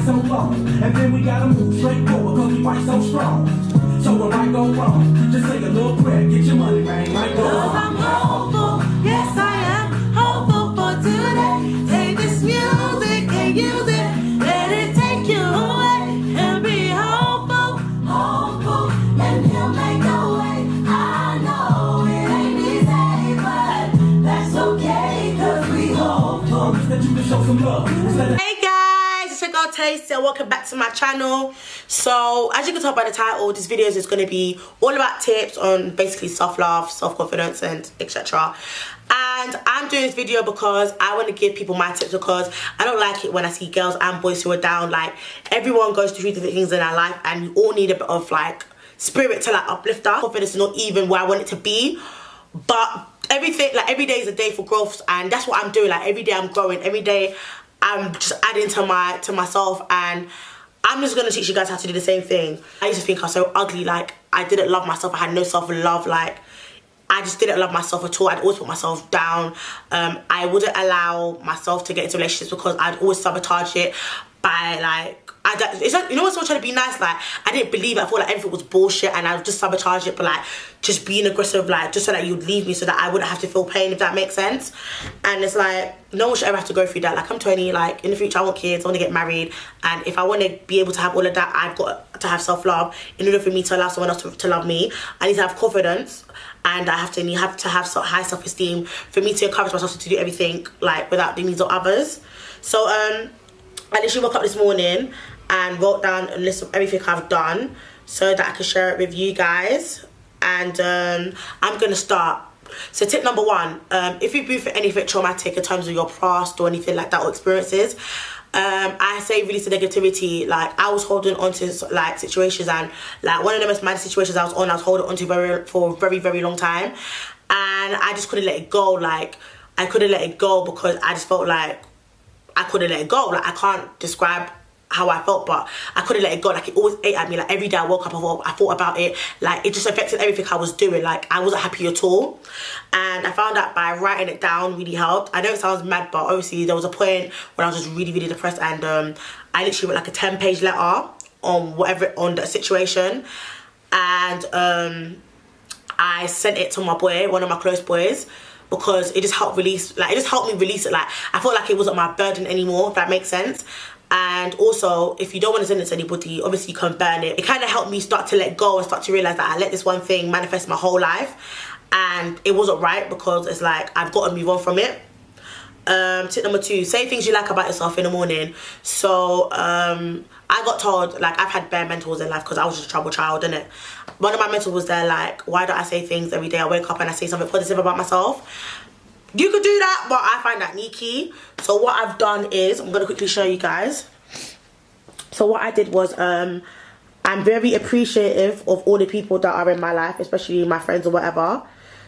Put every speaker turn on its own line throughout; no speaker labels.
so long. And then we gotta move straight forward, cause we fight so strong. So when right go wrong, just say a little prayer, get your money, man, right go
Cause I'm hopeful, yes I am hopeful for today. Take this music and use it, let it take you away. And be hopeful, hopeful, and he'll make a way. I know it ain't easy, but that's okay, cause we hopeful.
that you can show some love.
Hey guys, it's your girl Taystee'S and welcome back to my channel. So as you can tell by the title, this video is going to be all about tips on basically self-love, self-confidence and etc. And I'm doing this video because I want to give people my tips, because I don't like it when I see girls and boys who are down. Like, everyone goes through different things in their life and you all need a bit of like spirit to like uplift us. Confidence is not even where I want it to be, but everything, like every day is a day for growth, and that's what I'm doing. Like every day I'm growing, every day I'm just adding to myself, and I'm just gonna teach you guys how to do the same thing. I used to think I was so ugly, like I didn't love myself, I had no self-love, like I just didn't love myself at all. I'd always put myself down. I wouldn't allow myself to get into relationships because I'd always sabotage it by like, it's like, you know, what's trying to be nice, like I didn't believe it. I thought like everything was bullshit and I would just sabotage it, but like just being aggressive, like just so that you'd leave me so that I wouldn't have to feel pain, if that makes sense. And it's like, no one should ever have to go through that. Like I'm 20, like in the future I want kids, I want to get married, and if I want to be able to have all of that, I've got to have self-love. In order for me to allow someone else to love me, I need to have confidence, and I have to have high self-esteem for me to encourage myself to do everything like without the needs of others. So I literally woke up this morning and wrote down a list of everything I've done so that I can share it with you guys. And I'm gonna start. So tip number one, if you've been through anything traumatic in terms of your past or anything like that, or experiences, I say release the negativity. Like I was holding on to like situations, and like one of the most mad situations I was holding on to for a very, very long time, and I just couldn't let it go. Like I couldn't let it go because I just felt like I couldn't let it go. Like I can't describe how I felt, but I couldn't let it go. Like it always ate at me. Like every day I woke up, I thought about it. Like it just affected everything I was doing. Like I wasn't happy at all. And I found out by writing it down really helped. I know it sounds mad, but obviously there was a point when I was just really, really depressed, and I literally wrote like a 10-page letter on that situation, and I sent it to my boy, one of my close boys, because it just helped release, like it just helped me release it. Like I felt like it wasn't my burden anymore, if that makes sense. And also, if you don't want to send it to anybody, obviously you can burn it. It kind of helped me start to let go and start to realize that I let this one thing manifest my whole life, and it wasn't right, because it's like I've got to move on from it. Tip number two, say things you like about yourself in the morning. So I got told, like I've had bare mentors in life because I was just a troubled child, innit? One of my mentors was there like, why don't I say things every day? I wake up and I say something positive about myself. You could do that, but I find that sneaky. So what I've done is, I'm going to quickly show you guys. So what I did was, I'm very appreciative of all the people that are in my life, especially my friends or whatever.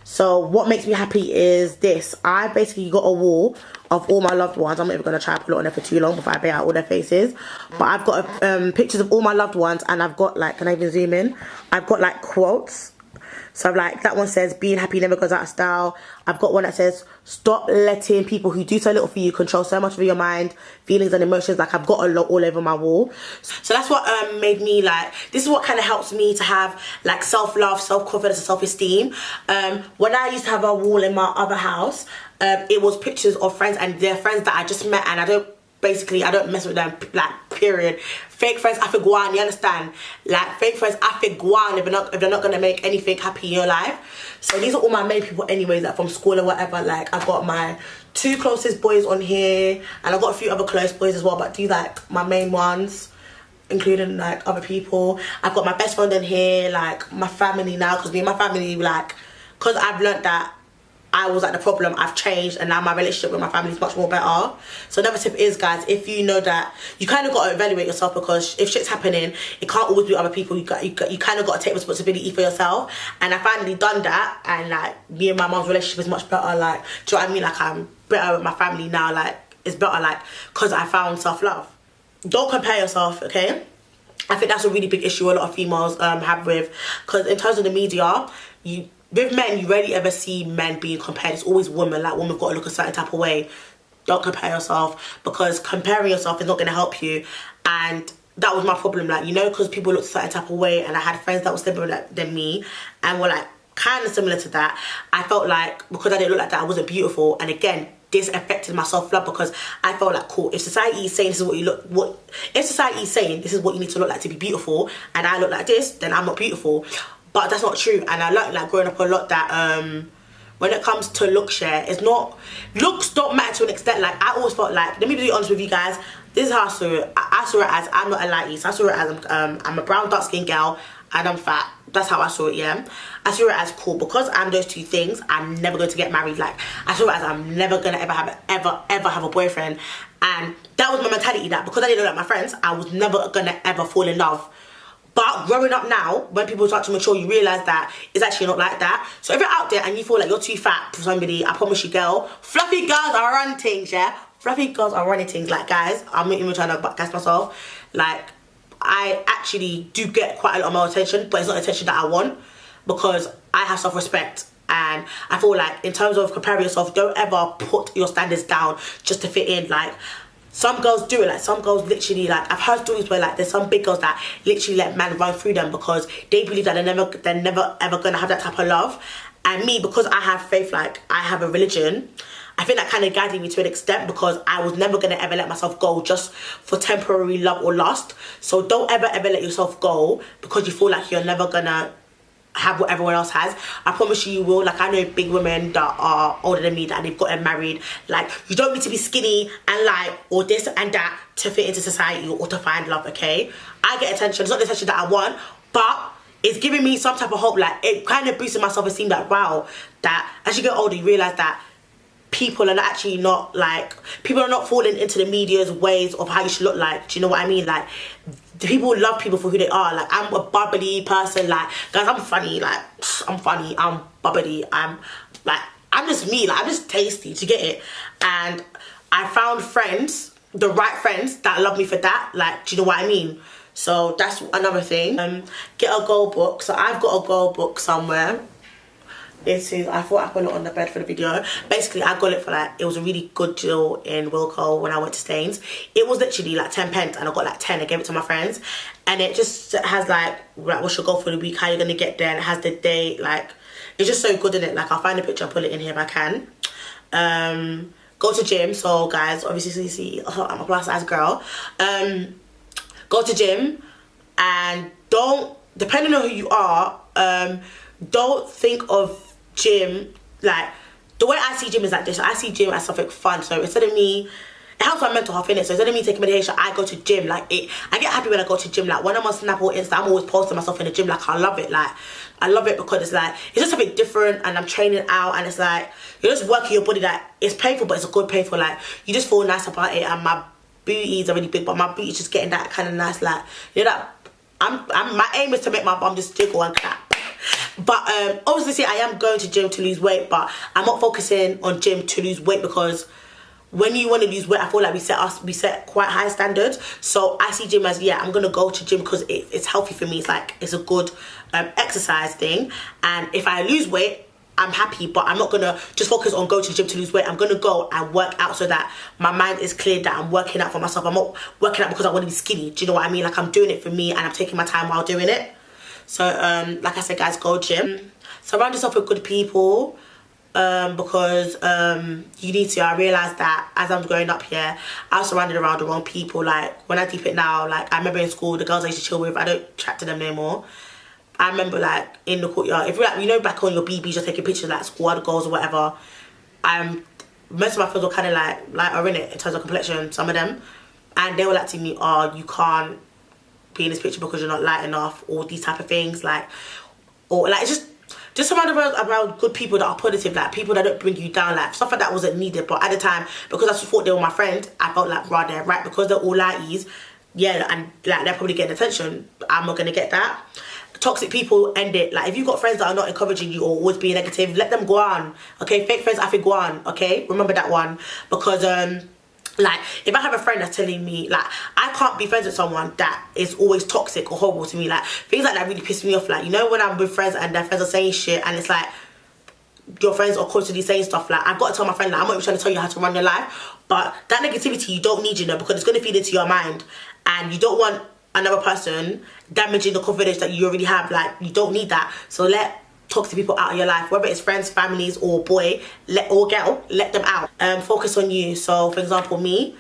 So what makes me happy is this. I basically got a wall of all my loved ones. I'm not even going to try to put it on there for too long before I bait out all their faces. But I've got pictures of all my loved ones, and I've got like, can I even zoom in? I've got like quotes. So like that one says, being happy never goes out of style. I've got one that says, stop letting people who do so little for you control so much of your mind, feelings and emotions. Like I've got a lot all over my wall. So that's what made me like, this is what kind of helps me to have like self-love, self-confidence and self-esteem. When I used to have a wall in my other house, it was pictures of friends, and they're friends that I just met, and I don't mess with them, like, period. Fake friends, afiguan, you understand? Like, fake friends, afiguan, if they're not gonna make anything happy in your life. So these are all my main people anyways, like from school or whatever. Like, I've got my 2 closest boys on here, and I've got a few other close boys as well, but these like my main ones, including like other people. I've got my best friend in here, like my family now, because me and my family, like, because I've learnt that I was like the problem, I've changed, and now my relationship with my family is much more better. So another tip is, guys, if you know that you kind of got to evaluate yourself, because if shit's happening, it can't always be other people. You kind of got to take responsibility for yourself. And I finally done that, and like me and my mom's relationship is much better. Like, do you know what I mean? Like I'm better with my family now. Like it's better, like, because I found self-love. Don't compare yourself, okay? I think that's a really big issue a lot of females have with, because in terms of the media, with men, you rarely ever see men being compared. It's always women. Like, women got to look a certain type of way. Don't compare yourself, because comparing yourself is not going to help you. and that was my problem, like, you know, because people looked a certain type of way, and I had friends that were similar than me and were like kind of similar to that. I felt like because I didn't look like that, I wasn't beautiful. And again, this affected my self-love, because I felt like, cool, if society is saying this is what you look, if society is saying this is what you need to look like to be beautiful, and I look like this, then I'm not beautiful. But that's not true. And I learned, like, growing up a lot, that when it comes to look share, it's not, looks don't matter to an extent. Like, I always felt like, let me be honest with you guys, this is how I saw it. I saw it as, I'm not a light east, I saw it as I'm a brown dark skinned girl and I'm fat. That's how I saw it, yeah. I saw it as, cool, because I'm those two things, I'm never going to get married. Like, I saw it as I'm never going to ever have a boyfriend. And that was my mentality, that because I didn't look like my friends, I was never going to ever fall in love. But growing up now, when people start to mature, you realise that it's actually not like that. So if you're out there and you feel like you're too fat for somebody, I promise you, girl, fluffy girls are running things, yeah? Fluffy girls are running things. Like, guys, I'm not even trying to gas myself. Like, I actually do get quite a lot of my attention, but it's not attention that I want, because I have self-respect. And I feel like, in terms of comparing yourself, don't ever put your standards down just to fit in. Like, some girls do it. Like, some girls literally, like, I've heard stories where, like, there's some big girls that literally let men run through them because they believe that they're never ever gonna have that type of love. And me, because I have faith, like, I have a religion, I think that kind of guided me to an extent, because I was never going to ever let myself go just for temporary love or lust. So don't ever let yourself go because you feel like you're never going to have what everyone else has. I promise you will. Like, I know big women that are older than me that they've gotten married. Like, you don't need to be skinny and light or this and that to fit into society or to find love, okay? I get attention. It's not the attention that I want, but it's giving me some type of hope. Like, it kind of boosted my self-esteem, that, wow, that as you get older, you realise that people are actually not, like, people are not falling into the media's ways of how you should look like. Do you know what I mean? Like, the people love people for who they are. Like, I'm a bubbly person. Like, guys, I'm funny. Like, I'm funny. I'm bubbly. I'm just me. Like, I'm just tasty. Do you get it? And I found friends, the right friends that love me for that. Like, do you know what I mean? So that's another thing. Get a goal book. So I've got a goal book somewhere. It is, I thought I put it on the bed for the video. Basically, I got it for, like, it was a really good deal in Wilko when I went to Taystee'S. It was literally like 10 pence and I got like 10. I gave it to my friends. And it just has like what's your goal for the week, how you're going to get there, and it has the date. Like, it's just so good in it. Like, I'll find a picture and put it in here if I can. Go to gym. So guys, obviously you see, I'm a plus size girl. Go to gym, and don't, depending on who you are, don't think of gym, like, the way I see gym is like this. I see gym as something fun. So instead of me, it helps my mental health in it. So instead of me taking medication, I go to gym. Like, I get happy when I go to gym. Like, when I'm on Snap or Insta, I'm always posting myself in the gym. Like, I love it. Like, I love it because it's like, it's just something different, and I'm training out, and it's like, you're just working your body. Like, it's painful, but it's a good painful. Like, you just feel nice about it. And my booties are really big, but my booty's just getting that kind of nice, like, you know, that my aim is to make my bum just jiggle and clap. But obviously I am going to gym to lose weight, but I'm not focusing on gym to lose weight, because when you want to lose weight, I feel like we set quite high standards. So I see gym as, yeah, I'm gonna go to gym because it's healthy for me. It's like, it's a good exercise thing, and if I lose weight, I'm happy. But I'm not gonna just focus on going to the gym to lose weight. I'm gonna go and work out so that my mind is clear, that I'm working out for myself. I'm not working out because I want to be skinny. Do you know what I mean? Like, I'm doing it for me, and I'm taking my time while doing it. So like I said, guys, go gym. Surround yourself with good people, because you need to. I realised that as I'm growing up here, I was surrounded around the wrong people. Like, when I deep it now, like, I remember in school, the girls I used to chill with, I don't chat to them anymore. I remember, like, in the courtyard, if you're like, you know, back on your BBs, you're taking pictures, like, squad goals or whatever, most of my friends were kind of like lighter in it in terms of complexion, some of them, and they were like to me, oh, you can't be in this picture because you're not light enough, or these type of things, like, or like, just surround around good people that are positive, like, people that don't bring you down. Like, stuff like that wasn't needed, but at the time, because I just thought they were my friend, I felt like, right, they're right, because they're all lighties, yeah, and like, they're probably getting attention, I'm not gonna get that. Toxic people, end it. Like, if you've got friends that are not encouraging you or always being negative, let them go on, okay? Fake friends, I think, go on, okay? Remember that one. Because like, if I have a friend that's telling me, like, I can't be friends with someone that is always toxic or horrible to me. Like, things like that really piss me off. Like, you know, when I'm with friends and their friends are saying shit, and it's like, your friends are constantly saying stuff, like, I've got to tell my friend, like, I'm not even trying to tell you how to run your life, but that negativity you don't need, you know, because it's going to feed into your mind, and you don't want another person damaging the confidence that you already have. Like, you don't need that. So let toxic people out of your life, whether it's friends, families, or boy, or girl, let them out. Focus on you. So for example, me,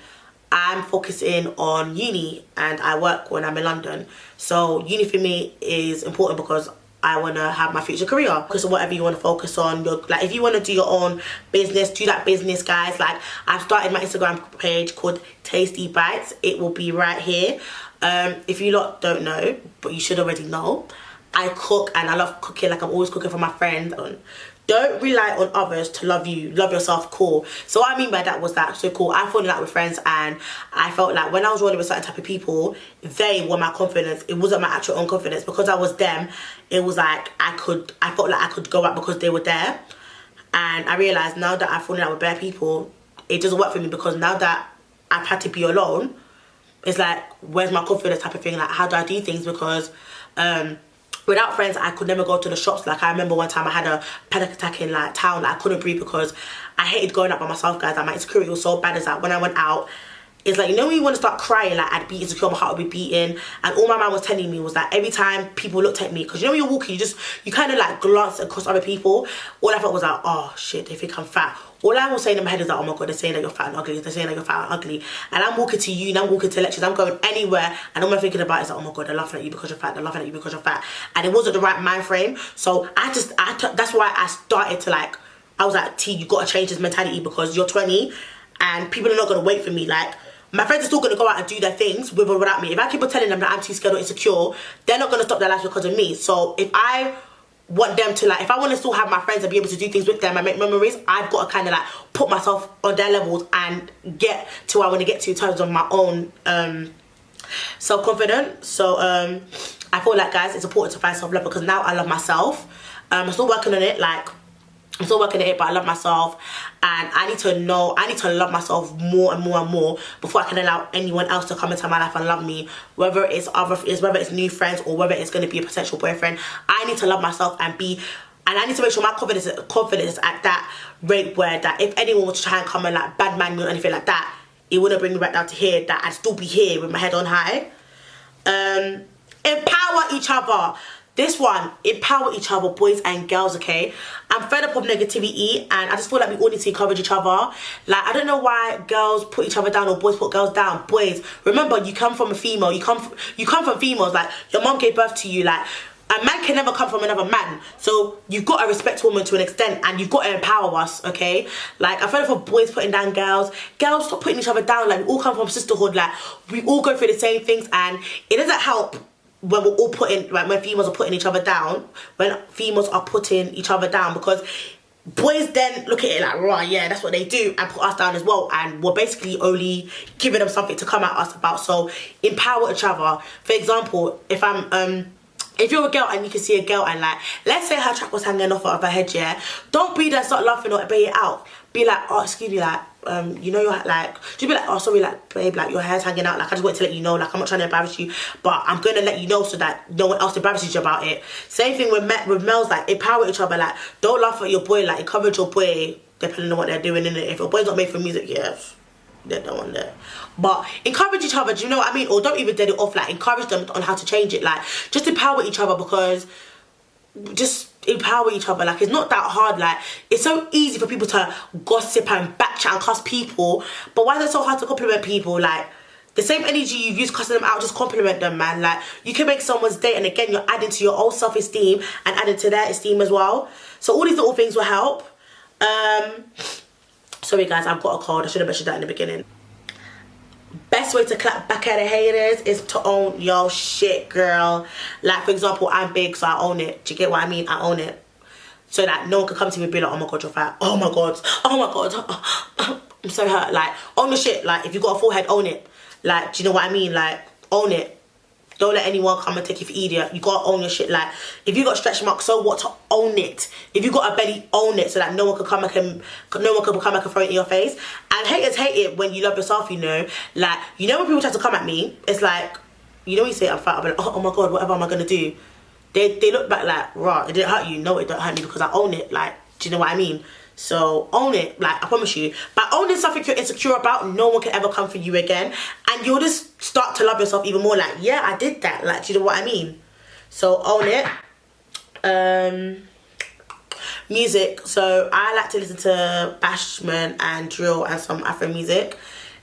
I'm focusing on uni, and I work when I'm in London. So uni for me is important because I want to have my future career. Focus on whatever you want to focus on. Like, if you want to do your own business, do that business, guys. Like, I've started my Instagram page called Taystee'S. It will be right here. If you lot don't know, but you should already know, I cook, and I love cooking. Like, I'm always cooking for my friends. Don't rely on others to love you. Love yourself. Cool. So what I mean by that was that, so cool, I fallen out with friends, and I felt like when I was rolling with certain type of people, they were my confidence. It wasn't my actual own confidence. Because I was them, it was like I felt like I could go out because they were there. And I realised now that I've fallen out with bare people, it doesn't work for me, because now that I've had to be alone, it's like, where's my confidence type of thing? Like, how do I do things? Because without friends, I could never go to the shops. Like, I remember one time I had a panic attack in like town. Like, I couldn't breathe because I hated going out by myself, guys. Like, my insecurity was so bad. Is that when I went out, it's like, you know when you want to start crying, like, I'd be insecure, my heart would be beating. And all my man was telling me was that every time people looked at me, because you know when you're walking, you kind of like glance across other people. All I felt was like, oh shit, they think I'm fat. All I was saying in my head is like, oh my god, they're saying that you're fat and ugly. They're saying that you're fat and ugly. And I'm walking to you, and I'm walking to lectures, I'm going anywhere, and all I'm thinking about is like, oh my god, they're laughing at you because you're fat. They're laughing at you because you're fat. And it wasn't the right mind frame. So that's why I started to like, I was like, T, you got to change this mentality, because you're 20 and people are not going to wait for me. Like, my friends are still going to go out and do their things with or without me. If I keep on telling them that I'm too scared or insecure, they're not going to stop their lives because of me. So if I want them to, like, if I want to still have my friends and be able to do things with them and make memories, I've got to kind of like put myself on their levels and get to where I want to get to in terms of my own self-confidence. So I feel like, guys, it's important to find self-love, because now I love myself. I'm still working on it. Like, I'm still working at it, but I love myself, and I need to love myself more and more and more before I can allow anyone else to come into my life and love me, whether it's whether it's new friends or whether it's going to be a potential boyfriend. I need to love myself and I need to make sure my confidence is at that rate where that if anyone was to try and come and like bad man me or anything like that, it wouldn't bring me back down to here, that I'd still be here with my head on high. Empower each other. This one, empower each other, boys and girls, okay? I'm fed up of negativity, and I just feel like we all need to encourage each other. Like, I don't know why girls put each other down or boys put girls down. Boys, remember, you come from a female. You come from females. Like, your mom gave birth to you. Like, a man can never come from another man. So you've got to respect women to an extent, and you've got to empower us, okay? Like, I'm fed up of boys putting down girls. Girls, stop putting each other down. Like, we all come from sisterhood. Like, we all go through the same things, and it doesn't help when we're all putting, like, when females are putting each other down, because boys then look at it like, right, yeah, that's what they do, and put us down as well, and we're basically only giving them something to come at us about. So empower each other. For example, if you're a girl and you can see a girl and, like, let's say her track was hanging off of her head, yeah, don't be there, start laughing or bay it out. Be like, oh, excuse me, like, you know, you're like, just be like, oh, sorry, like, babe, like, your hair's hanging out, like, I just wanted to let you know, like, I'm not trying to embarrass you, but I'm gonna let you know so that no one else embarrasses you about it. Same thing with males, like, empower each other. Like, don't laugh at your boy, like, encourage your boy, depending on what they're doing, innit? If your boy's not made for music, yes, they don't want that. But encourage each other, do you know what I mean? Or don't even dead it off, like, encourage them on how to change it. Like, just empower each other, because just empower each other. Like, it's not that hard. Like, it's so easy for people to gossip and backchat and cuss people, but why is it so hard to compliment people? Like, the same energy you use cussing them out, just compliment them, man. Like, you can make someone's day, and again, you're adding to your own self-esteem and adding to their esteem as well. So all these little things will help. Sorry guys, I've got a cold. I should have mentioned that in the beginning. Best way to clap back at the haters is to own your shit, girl. Like, for example, I'm big, so I own it. Do you get what I mean? I own it. So that no one can come to me and be like, oh my god, you're fat. Oh my god. Oh my god. I'm so hurt. Like, own your shit. Like, if you got a forehead, own it. Like, do you know what I mean? Like, own it. Don't let anyone come and take you for idiot. You gotta own your shit. Like, if you got stretch marks, so what? To own it. If you got a belly, own it, so that no one can come and throw it in your face. And haters hate it when you love yourself, you know. Like, you know when people try to come at me, it's like, you know when you say I'm fat, I'm like, oh my god, whatever am I gonna do? They look back like, right, it didn't hurt you. No, it don't hurt me because I own it. Like, do you know what I mean? So own it. Like, I promise you, by owning something you're insecure about, no one can ever come for you again, and you'll just start to love yourself even more. Like, yeah, I did that. Like, do you know what I mean? So own it. Music. So I like to listen to bashment and drill and some Afro music.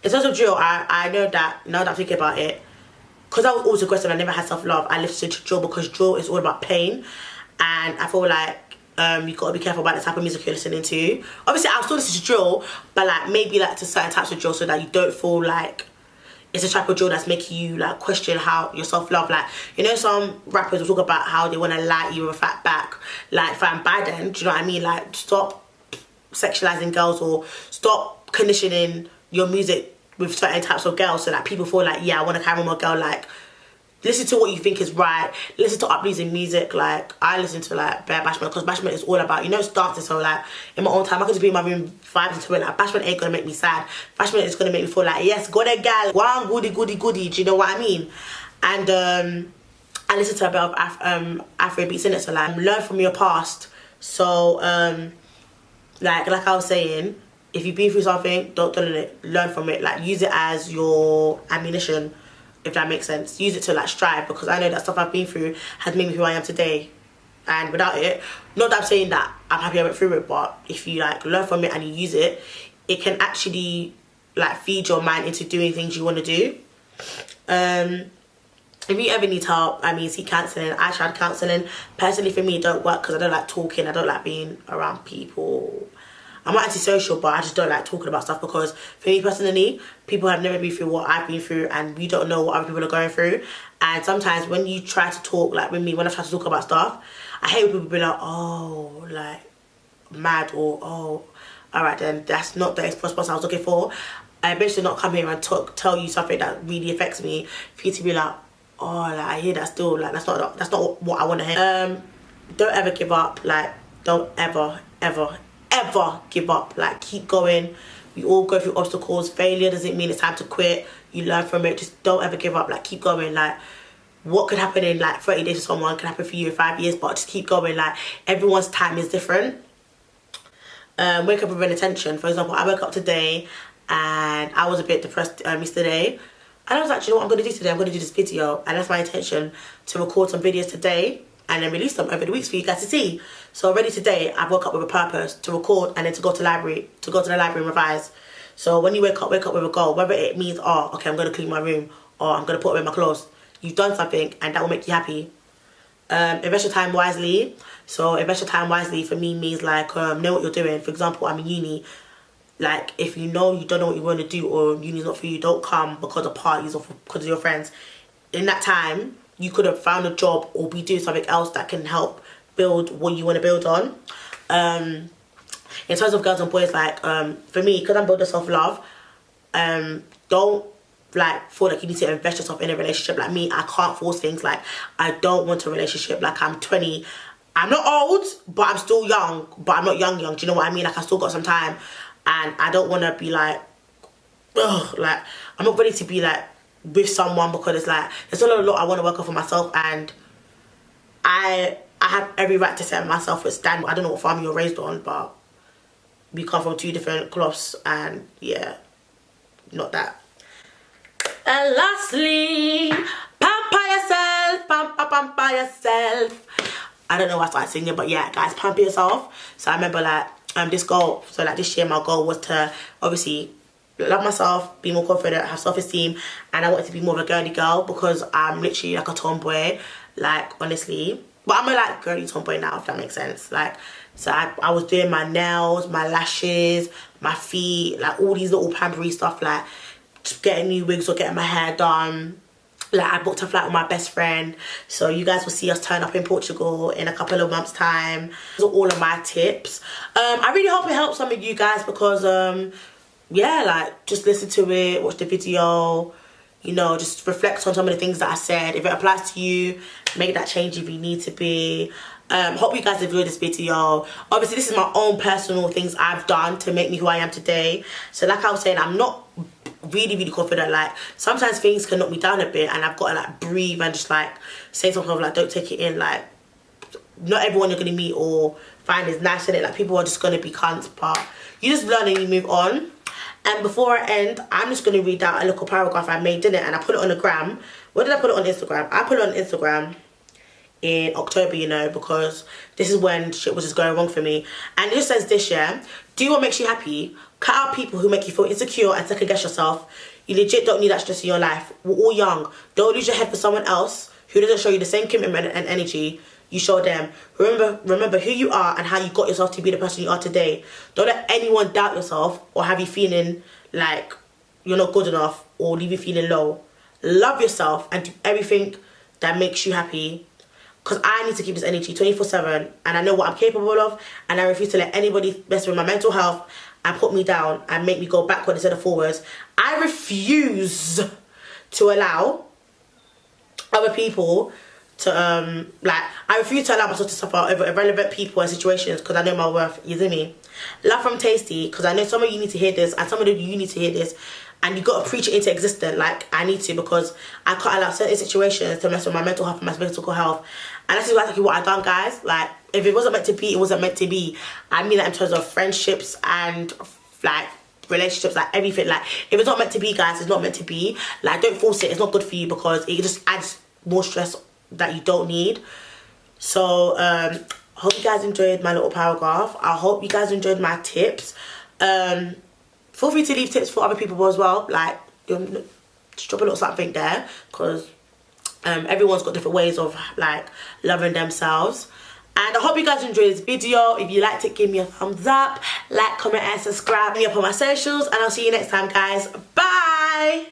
In terms of drill, I know that, now that I'm thinking about it, because I was always aggressive, I never had self-love, I listened to drill because drill is all about pain. And I feel like you got to be careful about the type of music you're listening to. Obviously, I'll still listen to drill, but like maybe like to certain types of drill so that you don't feel like it's a type of drill that's making you like question how your self-love. Like, you know, some rappers will talk about how they want to light you with a fat back. Like, fam, by then, do you know what I mean? Like, stop sexualizing girls or stop conditioning your music with certain types of girls so that people feel like, yeah, I want to carry on my girl. Like, listen to what you think is right. Listen to upbeat music. Like, I listen to like bare bashment because bashment is all about, you know, it's dancing. So like in my own time, I could just be in my room vibing to it. Like, bashment ain't gonna make me sad. Bashment is gonna make me feel like, yes, go there, gal. One goody goody goody. Do you know what I mean? And I listen to a bit of Afro beats in it. So like, learn from your past. So like I was saying, if you've been through something, don't dwell on it. Learn from it. Like, use it as your ammunition, if that makes sense. Use it to like strive, because I know that stuff I've been through has made me who I am today. And without it, not that I'm saying that I'm happy I went through it, but if you like learn from it and you use it, it can actually like feed your mind into doing things you want to do. If you ever need help, I mean, seek counselling. I tried counselling. Personally, for me, it don't work because I don't like talking. I don't like being around people. I'm not antisocial, but I just don't like talking about stuff, because for me personally, people have never been through what I've been through, and we don't know what other people are going through. And sometimes when you try to talk, like with me, when I try to talk about stuff, I hate when people be like, oh, like mad, or oh, all right then, that's not the response I was looking for. I eventually not come here and tell you something that really affects me, for you to be like, oh, like I hear that still, like that's not what I want to hear. Don't ever give up. Like, don't ever give up. Like, keep going. We all go through obstacles. Failure doesn't mean it's time to quit. You learn from it. Just don't ever give up. Like, keep going. Like, what could happen in like 30 days to someone can happen for you in 5 years, but just keep going. Like, everyone's time is different. Wake up with an intention. For example, I woke up today and I was a bit depressed yesterday, and I was like, you know what I'm going to do today? I'm going to do this video, and that's my intention, to record some videos today and then release them over the weeks for you guys to see. So already today, I woke up with a purpose to record and then to go to the library and revise. So when you wake up with a goal, whether it means, oh, okay, I'm going to clean my room, or I'm going to put away my clothes. You've done something, and that will make you happy. Invest your time wisely. So invest your time wisely for me means like, know what you're doing. For example, I'm in uni. Like, if you know you don't know what you want to do, or uni's not for you, don't come because of parties or because of your friends. In that time, you could have found a job or be doing something else that can help build what you want to build on. In terms of girls and boys, like, for me, because I'm building self-love, don't like feel like you need to invest yourself in a relationship. Like me, I can't force things. Like, I don't want a relationship. Like, I'm 20. I'm not old, but I'm still young, but I'm not young. Do you know what I mean? Like, I still got some time, and I don't want to be like, ugh, like, I'm not ready to be like with someone, because it's like, there's a lot I want to work on for myself, and I have every right to set myself a standard. I don't know what farm you're raised on, but we come from 2 different cloths, and yeah, not that. And lastly, pamper yourself, pamper yourself. I don't know why I started singing, but yeah, guys, pamper yourself. So I remember like this goal. So like this year, my goal was to obviously love myself, be more confident, have self-esteem, and I wanted to be more of a girly girl, because I'm literally like a tomboy, like, honestly. But I'm a like girly tomboy now, if that makes sense. Like, so I was doing my nails, my lashes, my feet, like all these little pampery stuff, like just getting new wigs or getting my hair done. Like, I booked a flight with my best friend, so you guys will see us turn up in Portugal in a couple of months' time. Those are all of my tips. I really hope it helps some of you guys, because yeah, like, just listen to it, watch the video, you know, just reflect on some of the things that I said. If it applies to you, make that change if you need to be. Hope you guys enjoyed this video. Obviously, this is my own personal things I've done to make me who I am today. So like I was saying, I'm not really confident. Like, sometimes things can knock me down a bit, and I've got to like breathe and just like say something of like, don't take it in. Like, not everyone you're gonna meet or find is nice in it. Like, people are just gonna be cunts, but you just learn and you move on. And before I end, I'm just going to read out a little paragraph I made in it, and I put it on the gram. Where did I put it on Instagram? I put it on Instagram in October, you know, because this is when shit was just going wrong for me. And it just says this, yeah: do what makes you happy. Cut out people who make you feel insecure and second guess yourself. You legit don't need that stress in your life. We're all young. Don't lose your head for someone else who doesn't show you the same commitment and energy you show them. Remember who you are and how you got yourself to be the person you are today. Don't let anyone doubt yourself or have you feeling like you're not good enough or leave you feeling low. Love yourself and do everything that makes you happy, because I need to keep this energy 24/7, and I know what I'm capable of, and I refuse to let anybody mess with my mental health and put me down and make me go backward instead of forwards. I refuse to allow other people to I refuse to allow myself to suffer over irrelevant people and situations, because I know my worth. You see me? Love from Tasty, because I know some of you need to hear this, and some of you need to hear this, and you got to preach it into existence like I need to, because I can't allow certain situations to mess with my mental health and my physical health. And that's exactly what I've done, guys. Like, if it wasn't meant to be, it wasn't meant to be. I mean that in terms of friendships and like relationships, like everything. Like, if it's not meant to be, guys, it's not meant to be. Like, don't force it. It's not good for you, because it just adds more stress that you don't need. So I hope you guys enjoyed my little paragraph. I hope you guys enjoyed my tips. Feel free to leave tips for other people as well. Like, just drop a little something there, because everyone's got different ways of like loving themselves. And I hope you guys enjoyed this video. If you liked it, give me a thumbs up, like, comment and subscribe. Me up on my socials, and I'll see you next time, guys. Bye.